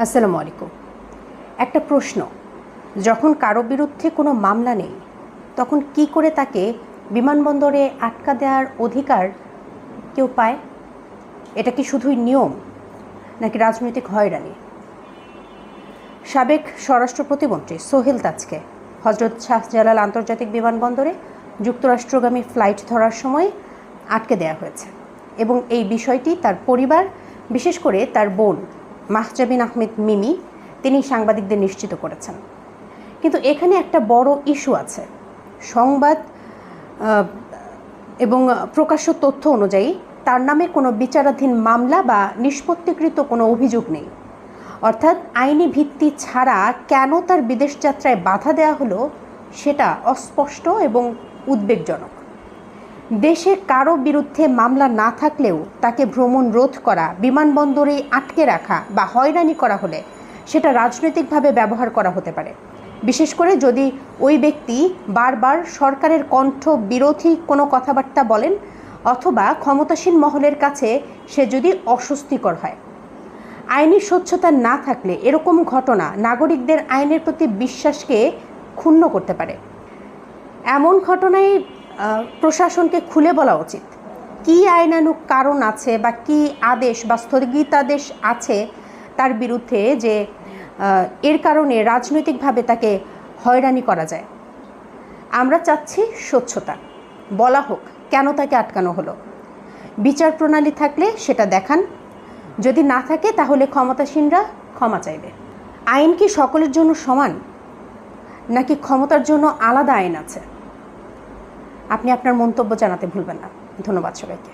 আসসালামু আলাইকুম। একটা প্রশ্ন, যখন কারো বিরুদ্ধে কোনো মামলা নেই তখন কি করে তাকে বিমানবন্দরে আটকা দেওয়ার অধিকার কেউ পায়? এটা কি শুধুই নিয়ম নাকি রাজনৈতিক হয়রানি? সাবেক স্বরাষ্ট্র প্রতিমন্ত্রী সোহেল তাজকে হজরত শাহজালাল আন্তর্জাতিক বিমানবন্দরে যুক্তরাষ্ট্রগামী ফ্লাইট ধরার সময় আটকে দেওয়া হয়েছে এবং এই বিষয়টি তার পরিবার, বিশেষ করে তার বোন মাহজাবিন আহমেদ মিমি, তিনি সাংবাদিকদের নিশ্চিত করেছেন। কিন্তু এখানে একটা বড় ইস্যু আছে। সংবাদ এবং প্রকাশ্য তথ্য অনুযায়ী তার নামে কোনো বিচারাধীন মামলা বা নিষ্পত্তিকৃত কোনো অভিযোগ নেই। অর্থাৎ আইনি ভিত্তি ছাড়া কেন তার বিদেশ যাত্রায় বাধা দেওয়া হলো সেটা অস্পষ্ট এবং উদ্বেগজনক। দেশে কারো বিরুদ্ধে মামলা না থাকলেও তাকে ভ্রমণ রোধ করা, বিমানবন্দরে আটকে রাখা বা হয়রানি করা হলে সেটা রাজনৈতিকভাবে ব্যবহার করা হতে পারে, বিশেষ করে যদি ওই ব্যক্তি বারবার সরকারের কণ্ঠ বিরোধী কোনো কথাবার্তা বলেন অথবা ক্ষমতাসীন মহলের কাছে সে যদি অস্বস্তিকর হয়। আইনি স্বচ্ছতা না থাকলে এরকম ঘটনা নাগরিকদের আইনের প্রতি বিশ্বাসকে ক্ষুণ্ণ করতে পারে। এমন ঘটনায় প্রশাসনকে খুলে বলা উচিত কী আইনানুগ কারণ আছে বা কী আদেশ বা স্থগিতাদেশ আছে তার বিরুদ্ধে যে এর কারণে রাজনৈতিকভাবে তাকে হয়রানি করা যায়। আমরা চাচ্ছি স্বচ্ছতা, বলা হোক কেন তাকে আটকানো হলো। বিচার প্রণালী থাকলে সেটা দেখান, যদি না থাকে তাহলে ক্ষমতাসীনরা ক্ষমা চাইবে। আইন কি সকলের জন্য সমান নাকি ক্ষমতার জন্য আলাদা আইন আছে? আপনি আপনার মন্তব্য জানাতে ভুলবেন না। ধন্যবাদ সবাইকে।